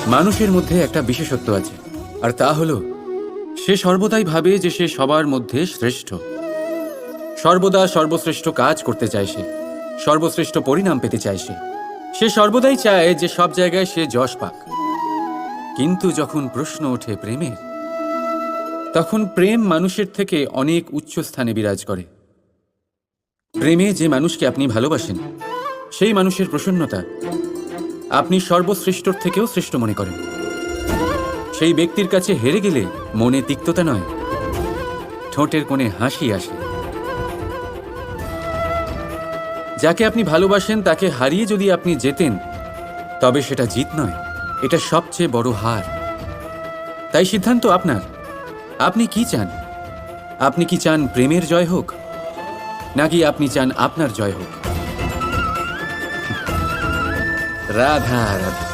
মানুষের মধ্যে একটা বিশেষত্ব আছে, আর তা হলো সে সর্বদাই ভাবে যে সে সবার মধ্যে শ্রেষ্ঠ। সর্বদা সর্বশ্রেষ্ঠ কাজ করতে চায় সে, সর্বশ্রেষ্ঠ পরিণাম পেতে চায় সে সর্বদাই চায় যে সব জায়গায় সে যশ পাক। কিন্তু যখন প্রশ্ন ওঠে প্রেমের, তখন প্রেম মানুষের থেকে অনেক উচ্চ স্থানে বিরাজ করে। প্রেমে যে মানুষকে আপনি ভালোবাসেন, সেই মানুষের প্রসন্নতা আপনি সর্বশ্রেষ্ঠর থেকেও শ্রেষ্ঠ মনে করেন। সেই ব্যক্তির কাছে হেরে গেলে মনে তিক্ততা নয়, ঠোঁটের কোণে হাসি আসে। যাকে আপনি ভালোবাসেন তাকে হারিয়ে যদি আপনি জেতেন, তবে সেটা জিত নয়, এটা সবচেয়ে বড় হার। তাই সিদ্ধান্ত আপনার। আপনি কি চান? আপনি কি চান প্রেমের জয় হোক, নাকি আপনি চান আপনার জয় হোক? রাধা রাধা।